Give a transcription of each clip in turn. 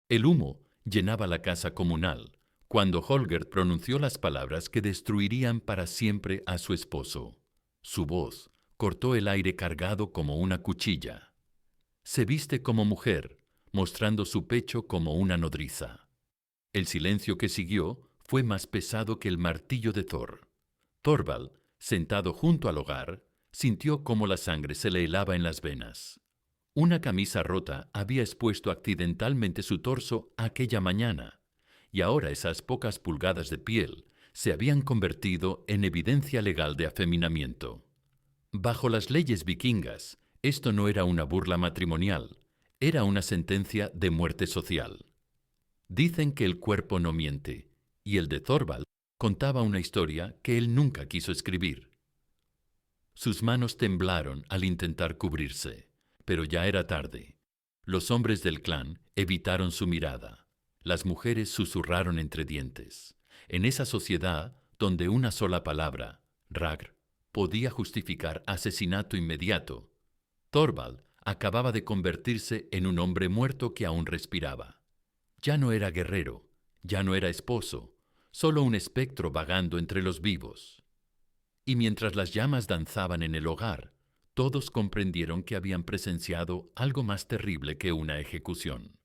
El humo llenaba la casa comunal cuando Holger pronunció las palabras que destruirían para siempre a su esposo. Su voz cortó el aire cargado como una cuchilla. Se viste como mujer, mostrando su pecho como una nodriza. El silencio que siguió fue más pesado que el martillo de Thor. Thorvald, sentado junto al hogar, sintió cómo la sangre se le helaba en las venas. Una camisa rota había expuesto accidentalmente su torso aquella mañana, y ahora esas pocas pulgadas de piel se habían convertido en evidencia legal de afeminamiento. Bajo las leyes vikingas, esto no era una burla matrimonial, era una sentencia de muerte social. Dicen que el cuerpo no miente, y el de Thorvald contaba una historia que él nunca quiso escribir. Sus manos temblaron al intentar cubrirse, pero ya era tarde. Los hombres del clan evitaron su mirada. Las mujeres susurraron entre dientes. En esa sociedad donde una sola palabra, Ragr, podía justificar asesinato inmediato, Thorvald acababa de convertirse en un hombre muerto que aún respiraba. Ya no era guerrero, ya no era esposo, solo un espectro vagando entre los vivos. Y mientras las llamas danzaban en el hogar, todos comprendieron que habían presenciado algo más terrible que una ejecución.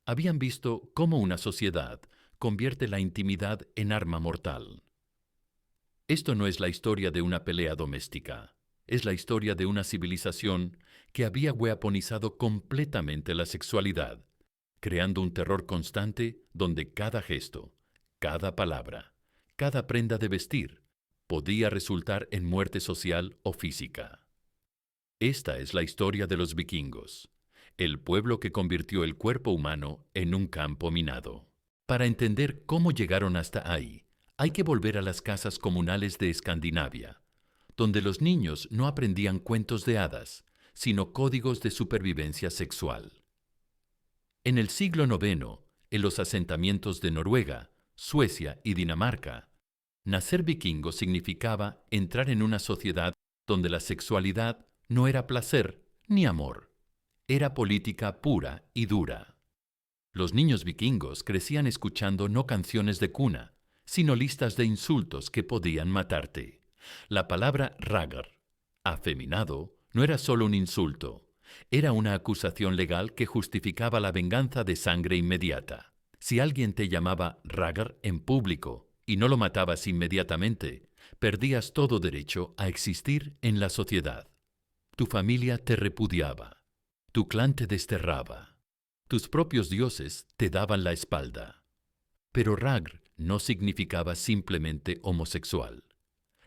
Habían visto cómo una sociedad convierte la intimidad en arma mortal. Esto no es la historia de una pelea doméstica, es la historia de una civilización que había weaponizado completamente la sexualidad, creando un terror constante donde cada gesto, cada palabra, cada prenda de vestir podía resultar en muerte social o física. Esta es la historia de los vikingos, el pueblo que convirtió el cuerpo humano en un campo minado. Para entender cómo llegaron hasta ahí, hay que volver a las casas comunales de Escandinavia, donde los niños no aprendían cuentos de hadas, sino códigos de supervivencia sexual. En el siglo IX, en los asentamientos de Noruega, Suecia y Dinamarca, nacer vikingo significaba entrar en una sociedad donde la sexualidad no era placer ni amor, era política pura y dura. Los niños vikingos crecían escuchando no canciones de cuna, sino listas de insultos que podían matarte. La palabra ragr, afeminado, no era solo un insulto, era una acusación legal que justificaba la venganza de sangre inmediata. Si alguien te llamaba ragr en público y no lo matabas inmediatamente, perdías todo derecho a existir en la sociedad. Tu familia te repudiaba, tu clan te desterraba, tus propios dioses te daban la espalda. Pero ragr no significaba simplemente homosexual.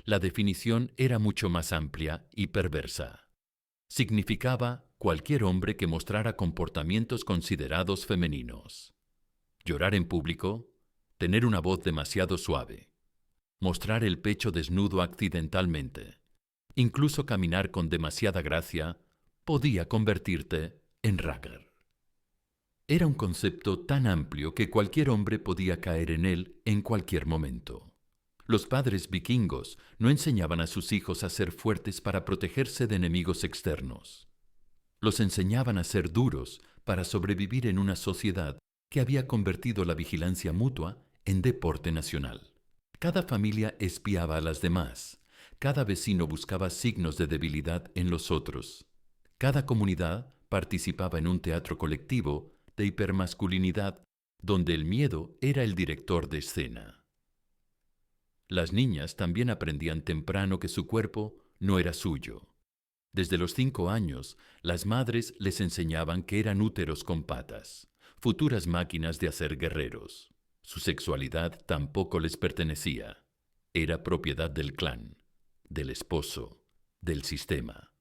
La definición era mucho más amplia y perversa. Significaba cualquier hombre que mostrara comportamientos considerados femeninos. Llorar en público, tener una voz demasiado suave, mostrar el pecho desnudo accidentalmente, incluso caminar con demasiada gracia, podía convertirte en ragr. Era un concepto tan amplio que cualquier hombre podía caer en él en cualquier momento. Los padres vikingos no enseñaban a sus hijos a ser fuertes para protegerse de enemigos externos. Los enseñaban a ser duros para sobrevivir en una sociedad que había convertido la vigilancia mutua en deporte nacional. Cada familia espiaba a las demás, cada vecino buscaba signos de debilidad en los otros. Cada comunidad participaba en un teatro colectivo de hipermasculinidad donde el miedo era el director de escena. Las niñas también aprendían temprano que su cuerpo no era suyo. Desde los 5 años, las madres les enseñaban que eran úteros con patas, futuras máquinas de hacer guerreros. Su sexualidad tampoco les pertenecía. Era propiedad del clan, del esposo, del sistema.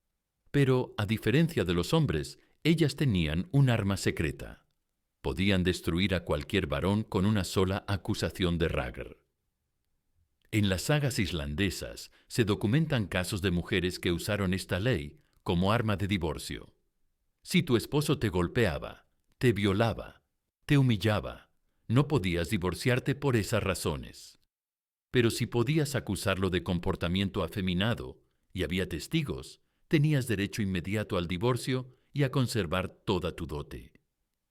Pero, a diferencia de los hombres, ellas tenían un arma secreta. Podían destruir a cualquier varón con una sola acusación de ragr. En las sagas islandesas se documentan casos de mujeres que usaron esta ley como arma de divorcio. Si tu esposo te golpeaba, te violaba, te humillaba, no podías divorciarte por esas razones. Pero si podías acusarlo de comportamiento afeminado y había testigos, tenías derecho inmediato al divorcio y a conservar toda tu dote.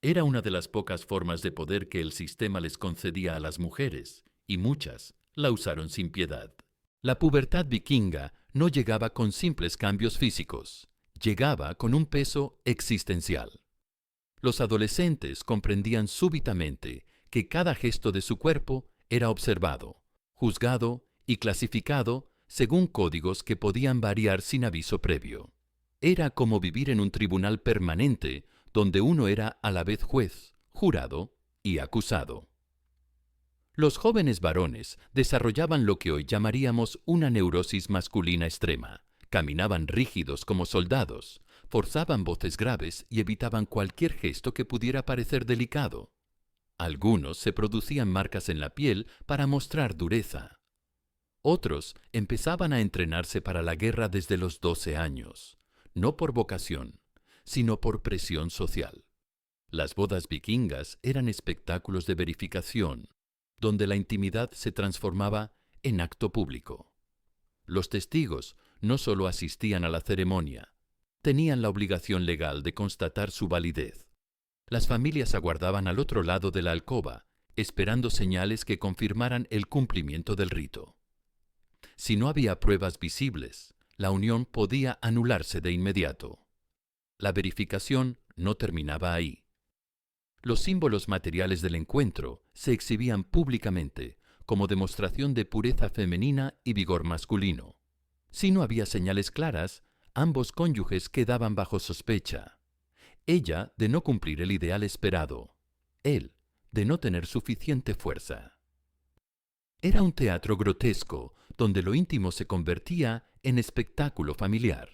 Era una de las pocas formas de poder que el sistema les concedía a las mujeres, y muchas la usaron sin piedad. La pubertad vikinga no llegaba con simples cambios físicos, llegaba con un peso existencial. Los adolescentes comprendían súbitamente que cada gesto de su cuerpo era observado, juzgado y clasificado según códigos que podían variar sin aviso previo. Era como vivir en un tribunal permanente donde uno era a la vez juez, jurado y acusado. Los jóvenes varones desarrollaban lo que hoy llamaríamos una neurosis masculina extrema. Caminaban rígidos como soldados, forzaban voces graves y evitaban cualquier gesto que pudiera parecer delicado. Algunos se producían marcas en la piel para mostrar dureza. Otros empezaban a entrenarse para la guerra desde los 12 años, no por vocación, sino por presión social. Las bodas vikingas eran espectáculos de verificación, donde la intimidad se transformaba en acto público. Los testigos no solo asistían a la ceremonia, tenían la obligación legal de constatar su validez. Las familias aguardaban al otro lado de la alcoba, esperando señales que confirmaran el cumplimiento del rito. Si no había pruebas visibles, la unión podía anularse de inmediato. La verificación no terminaba ahí. Los símbolos materiales del encuentro se exhibían públicamente como demostración de pureza femenina y vigor masculino. Si no había señales claras, ambos cónyuges quedaban bajo sospecha. Ella de no cumplir el ideal esperado, él de no tener suficiente fuerza. Era un teatro grotesco donde lo íntimo se convertía en espectáculo familiar.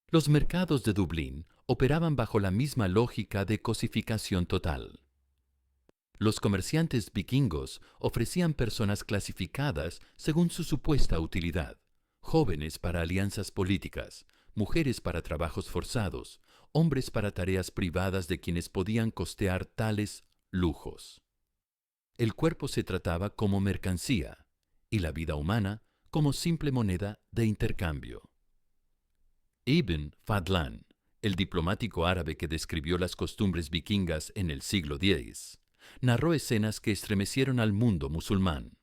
Los mercados de Dublín operaban bajo la misma lógica de cosificación total. Los comerciantes vikingos ofrecían personas clasificadas según su supuesta utilidad: jóvenes para alianzas políticas, mujeres para trabajos forzados, hombres para tareas privadas de quienes podían costear tales lujos. El cuerpo se trataba como mercancía y la vida humana como simple moneda de intercambio. Ibn Fadlan, el diplomático árabe que describió las costumbres vikingas en el siglo X, narró escenas que estremecieron al mundo musulmán.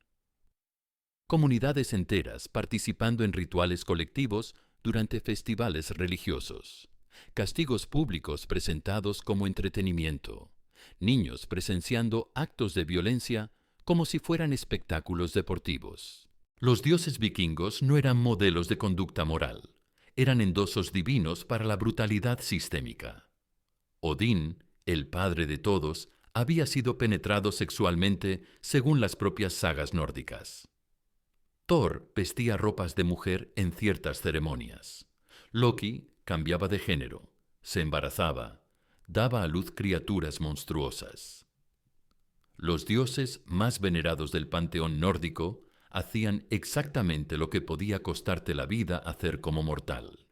Comunidades enteras participando en rituales colectivos durante festivales religiosos, castigos públicos presentados como entretenimiento, niños presenciando actos de violencia como si fueran espectáculos deportivos. Los dioses vikingos no eran modelos de conducta moral, eran endosos divinos para la brutalidad sistémica. Odín, el padre de todos, había sido penetrado sexualmente según las propias sagas nórdicas. Thor vestía ropas de mujer en ciertas ceremonias. Loki cambiaba de género, se embarazaba, daba a luz criaturas monstruosas. Los dioses más venerados del panteón nórdico hacían exactamente lo que podía costarte la vida hacer como mortal.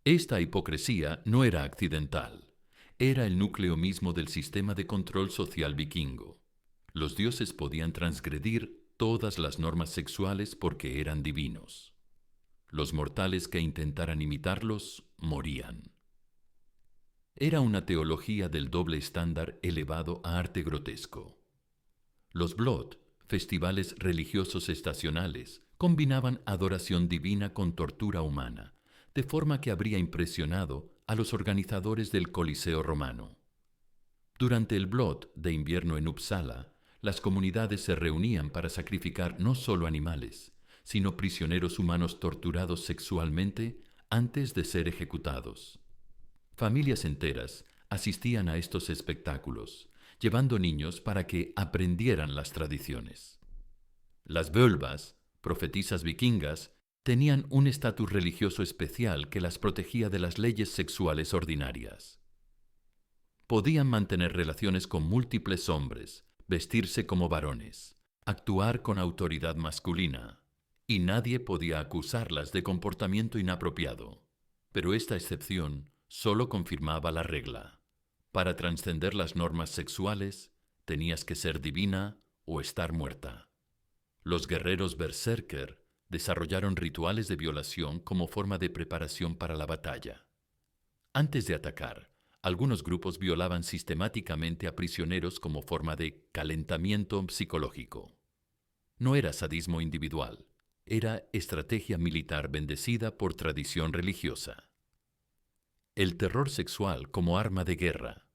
Esta hipocresía no era accidental, era el núcleo mismo del sistema de control social vikingo. Los dioses podían transgredir todas las normas sexuales porque eran divinos. Los mortales que intentaran imitarlos morían. Era una teología del doble estándar elevado a arte grotesco. Los Blot, festivales religiosos estacionales, combinaban adoración divina con tortura humana, de forma que habría impresionado a los organizadores del Coliseo romano. Durante el Blot de invierno en Uppsala, las comunidades se reunían para sacrificar no solo animales, sino prisioneros humanos torturados sexualmente antes de ser ejecutados. Familias enteras asistían a estos espectáculos, llevando niños para que aprendieran las tradiciones. Las völvas, profetisas vikingas, tenían un estatus religioso especial que las protegía de las leyes sexuales ordinarias. Podían mantener relaciones con múltiples hombres, vestirse como varones, actuar con autoridad masculina, y nadie podía acusarlas de comportamiento inapropiado. Pero esta excepción solo confirmaba la regla. Para trascender las normas sexuales, tenías que ser divina o estar muerta. Los guerreros berserker desarrollaron rituales de violación como forma de preparación para la batalla. Antes de atacar, Algunos grupos violaban sistemáticamente a prisioneros como forma de calentamiento psicológico. No era sadismo individual, era estrategia militar bendecida por tradición religiosa. El terror sexual como arma de guerra.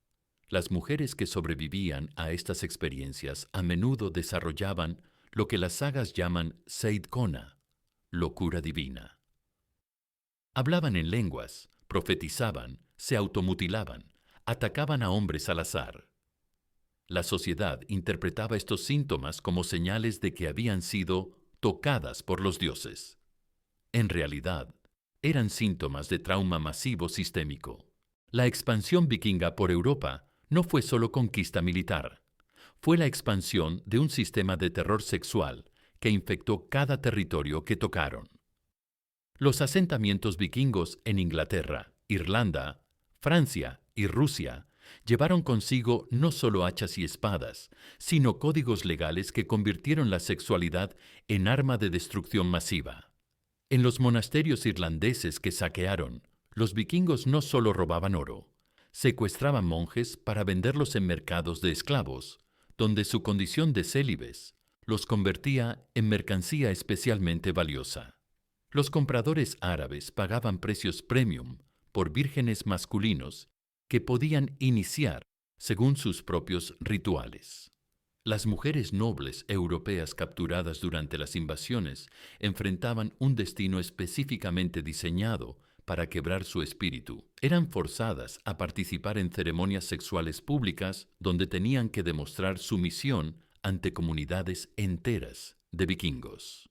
Las mujeres que sobrevivían a estas experiencias a menudo desarrollaban lo que las sagas llaman seidkona, locura divina. Hablaban en lenguas, profetizaban, se automutilaban, atacaban a hombres al azar. La sociedad interpretaba estos síntomas como señales de que habían sido tocadas por los dioses. En realidad, eran síntomas de trauma masivo sistémico. La expansión vikinga por Europa no fue solo conquista militar, fue la expansión de un sistema de terror sexual que infectó cada territorio que tocaron. Los asentamientos vikingos en Inglaterra, Irlanda, Francia y Rusia llevaron consigo no solo hachas y espadas, sino códigos legales que convirtieron la sexualidad en arma de destrucción masiva. En los monasterios irlandeses que saquearon, los vikingos no solo robaban oro, secuestraban monjes para venderlos en mercados de esclavos, donde su condición de célibes los convertía en mercancía especialmente valiosa. Los compradores árabes pagaban precios premium por vírgenes masculinos que podían iniciar según sus propios rituales. Las mujeres nobles europeas capturadas durante las invasiones enfrentaban un destino específicamente diseñado para quebrar su espíritu. Eran forzadas a participar en ceremonias sexuales públicas donde tenían que demostrar sumisión ante comunidades enteras de vikingos.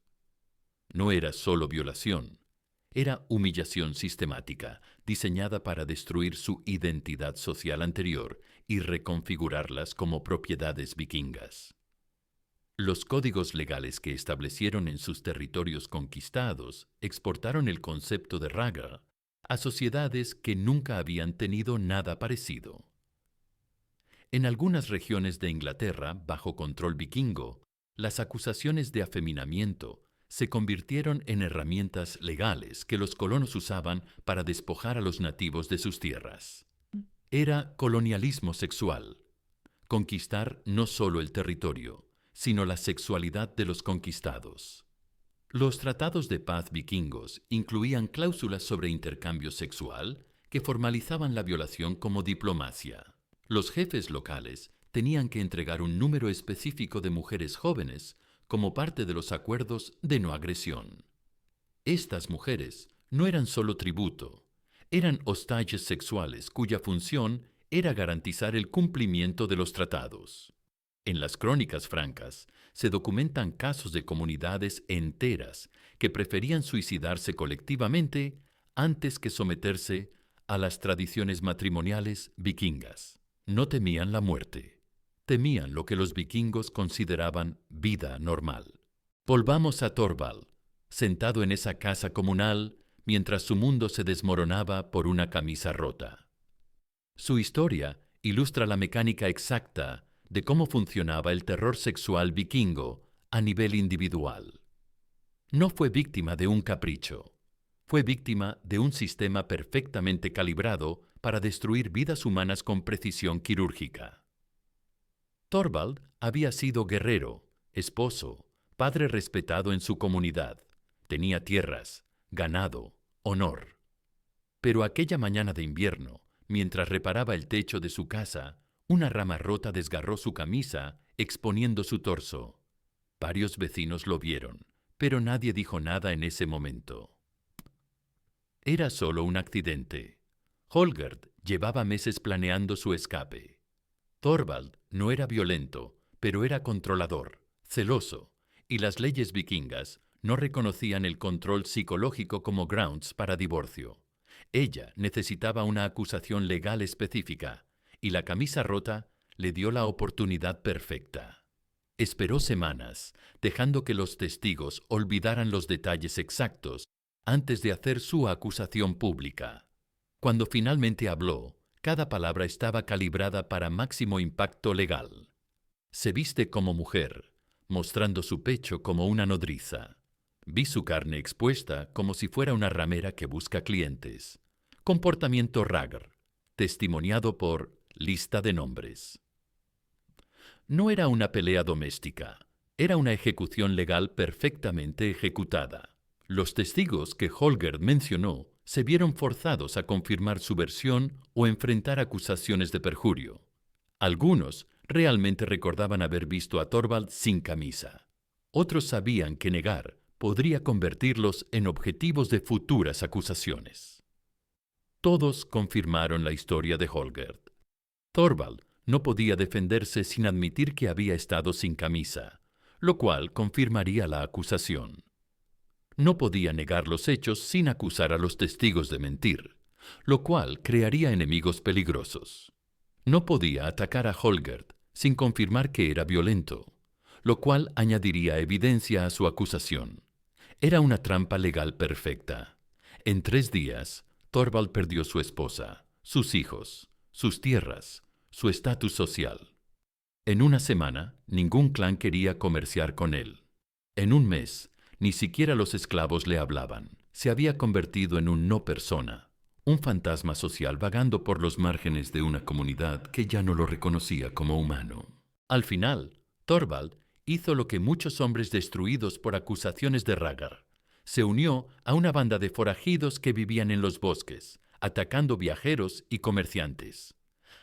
No era solo violación, era humillación sistemática, diseñada para destruir su identidad social anterior y reconfigurarlas como propiedades vikingas. Los códigos legales que establecieron en sus territorios conquistados exportaron el concepto de raga a sociedades que nunca habían tenido nada parecido. En algunas regiones de Inglaterra, bajo control vikingo, las acusaciones de afeminamiento se convirtieron en herramientas legales que los colonos usaban para despojar a los nativos de sus tierras. Era colonialismo sexual. Conquistar no solo el territorio, sino la sexualidad de los conquistados. Los tratados de paz vikingos incluían cláusulas sobre intercambio sexual que formalizaban la violación como diplomacia. Los jefes locales tenían que entregar un número específico de mujeres jóvenes como parte de los acuerdos de no agresión. Estas mujeres no eran solo tributo, eran hostage sexuales cuya función era garantizar el cumplimiento de los tratados. En las crónicas francas se documentan casos de comunidades enteras que preferían suicidarse colectivamente antes que someterse a las tradiciones matrimoniales vikingas. No temían la muerte, temían lo que los vikingos consideraban vida normal. Volvamos a Thorvald, sentado en esa casa comunal mientras su mundo se desmoronaba por una camisa rota. Su historia ilustra la mecánica exacta de cómo funcionaba el terror sexual vikingo a nivel individual. No fue víctima de un capricho, fue víctima de un sistema perfectamente calibrado para destruir vidas humanas con precisión quirúrgica. Thorvald había sido guerrero, esposo, padre respetado en su comunidad, tenía tierras, ganado, honor. Pero aquella mañana de invierno, mientras reparaba el techo de su casa, una rama rota desgarró su camisa, exponiendo su torso. Varios vecinos lo vieron, pero nadie dijo nada en ese momento. Era solo un accidente. Holgerd llevaba meses planeando su escape. Thorvald no era violento, pero era controlador, celoso, y las leyes vikingas no reconocían el control psicológico como grounds para divorcio. Ella necesitaba una acusación legal específica, y la camisa rota le dio la oportunidad perfecta. Esperó semanas, dejando que los testigos olvidaran los detalles exactos antes de hacer su acusación pública. Cuando finalmente habló, cada palabra estaba calibrada para máximo impacto legal. Se viste como mujer, mostrando su pecho como una nodriza. Vi su carne expuesta como si fuera una ramera que busca clientes. Comportamiento Ragr. testimoniado por lista de nombres. No era una pelea doméstica, era una ejecución legal perfectamente ejecutada. Los testigos que Holger mencionó se vieron forzados a confirmar su versión o enfrentar acusaciones de perjurio. Algunos realmente recordaban haber visto a Thorvald sin camisa. Otros sabían que negar podría convertirlos en objetivos de futuras acusaciones. Todos confirmaron la historia de Holger. Thorvald no podía defenderse sin admitir que había estado sin camisa, lo cual confirmaría la acusación. No podía negar los hechos sin acusar a los testigos de mentir, lo cual crearía enemigos peligrosos. No podía atacar a Holger sin confirmar que era violento, lo cual añadiría evidencia a su acusación. Era una trampa legal perfecta. En 3 días, Thorvald perdió su esposa, sus hijos, sus tierras, su estatus social. En una semana, ningún clan quería comerciar con él. En un mes, ni siquiera los esclavos le hablaban. Se había convertido en un no persona, un fantasma social vagando por los márgenes de una comunidad que ya no lo reconocía como humano. Al final, Thorvald hizo lo que muchos hombres destruidos por acusaciones de Ragnar. Se unió a una banda de forajidos que vivían en los bosques, atacando viajeros y comerciantes.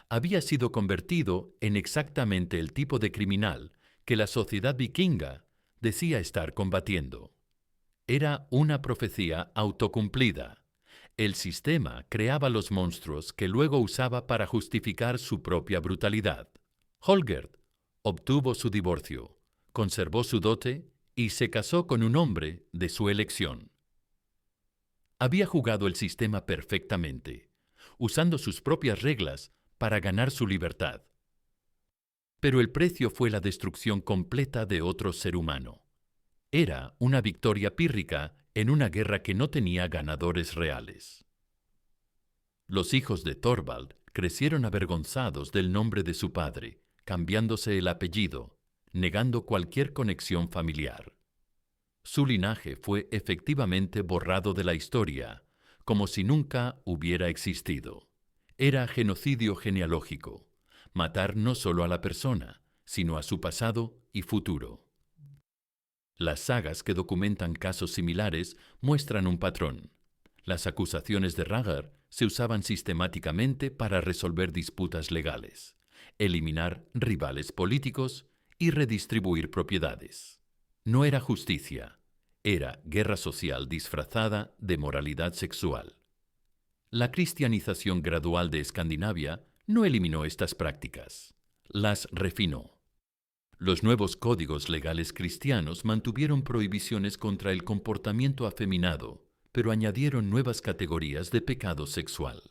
Había sido convertido en exactamente el tipo de criminal que la sociedad vikinga decía estar combatiendo. Era una profecía autocumplida. El sistema creaba los monstruos que luego usaba para justificar su propia brutalidad. Holger obtuvo su divorcio, conservó su dote y se casó con un hombre de su elección. Había jugado el sistema perfectamente, usando sus propias reglas para ganar su libertad. Pero el precio fue la destrucción completa de otro ser humano. Era una victoria pírrica en una guerra que no tenía ganadores reales. Los hijos de Thorvald crecieron avergonzados del nombre de su padre, cambiándose el apellido, negando cualquier conexión familiar. Su linaje fue efectivamente borrado de la historia, como si nunca hubiera existido. Era genocidio genealógico, matar no solo a la persona, sino a su pasado y futuro. Las sagas que documentan casos similares muestran un patrón. Las acusaciones de Ragnar se usaban sistemáticamente para resolver disputas legales, eliminar rivales políticos y redistribuir propiedades. No era justicia, era guerra social disfrazada de moralidad sexual. La cristianización gradual de Escandinavia no eliminó estas prácticas, las refinó. Los nuevos códigos legales cristianos mantuvieron prohibiciones contra el comportamiento afeminado, pero añadieron nuevas categorías de pecado sexual.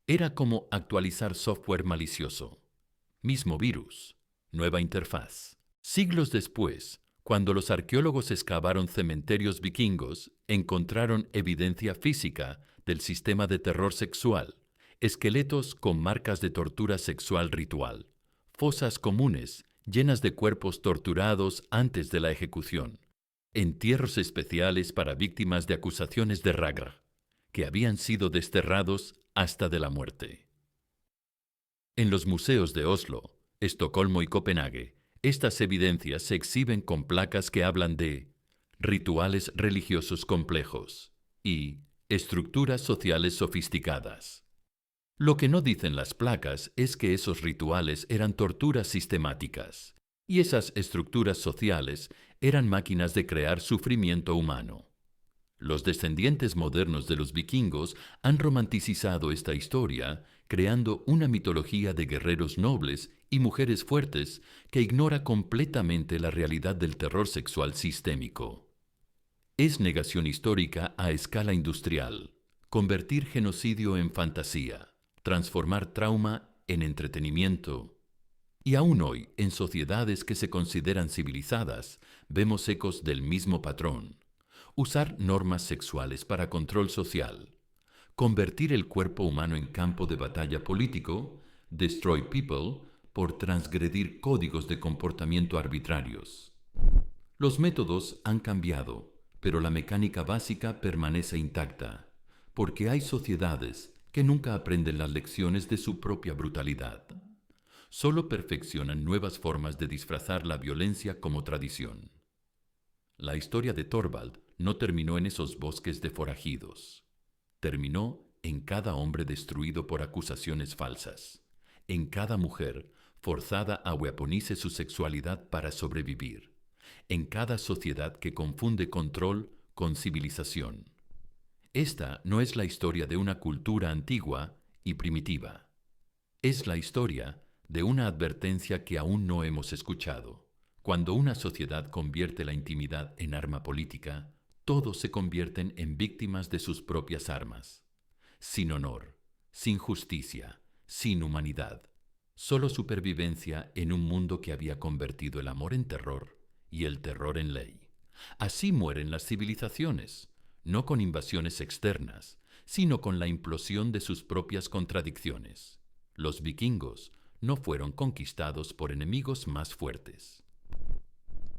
Era como actualizar software malicioso. Mismo virus, nueva interfaz. Siglos después, cuando los arqueólogos excavaron cementerios vikingos, encontraron evidencia física del sistema de terror sexual, esqueletos con marcas de tortura sexual ritual, fosas comunes llenas de cuerpos torturados antes de la ejecución, entierros especiales para víctimas de acusaciones de Ragnar, que habían sido desterrados hasta de la muerte. En los museos de Oslo, Estocolmo y Copenhague, estas evidencias se exhiben con placas que hablan de rituales religiosos complejos y estructuras sociales sofisticadas. Lo que no dicen las placas es que esos rituales eran torturas sistemáticas, y esas estructuras sociales eran máquinas de crear sufrimiento humano. Los descendientes modernos de los vikingos han romanticizado esta historia, creando una mitología de guerreros nobles y mujeres fuertes que ignora completamente la realidad del terror sexual sistémico. Es negación histórica a escala industrial, convertir genocidio en fantasía, transformar trauma en entretenimiento. Y aún hoy, en sociedades que se consideran civilizadas, vemos ecos del mismo patrón. Usar normas sexuales para control social, convertir el cuerpo humano en campo de batalla político, destroy people, por transgredir códigos de comportamiento arbitrarios. Los métodos han cambiado, pero la mecánica básica permanece intacta, porque hay sociedades que nunca aprenden las lecciones de su propia brutalidad. Solo perfeccionan nuevas formas de disfrazar la violencia como tradición. La historia de Thorvald no terminó en esos bosques de forajidos. Terminó en cada hombre destruido por acusaciones falsas, en cada mujer forzada a weaponice su sexualidad para sobrevivir, en cada sociedad que confunde control con civilización. Esta no es la historia de una cultura antigua y primitiva. Es la historia de una advertencia que aún no hemos escuchado. Cuando una sociedad convierte la intimidad en arma política, todos se convierten en víctimas de sus propias armas. Sin honor, sin justicia, sin humanidad. Solo supervivencia en un mundo que había convertido el amor en terror y el terror en ley. Así mueren las civilizaciones, no con invasiones externas, sino con la implosión de sus propias contradicciones. Los vikingos no fueron conquistados por enemigos más fuertes.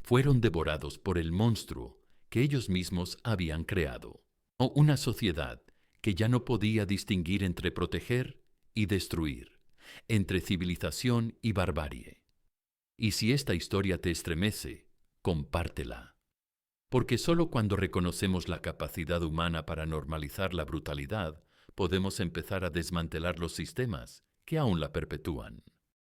Fueron devorados por el monstruo que ellos mismos habían creado, o una sociedad que ya no podía distinguir entre proteger y destruir, entre civilización y barbarie. Y si esta historia te estremece, compártela. Porque solo cuando reconocemos la capacidad humana para normalizar la brutalidad, podemos empezar a desmantelar los sistemas que aún la perpetúan.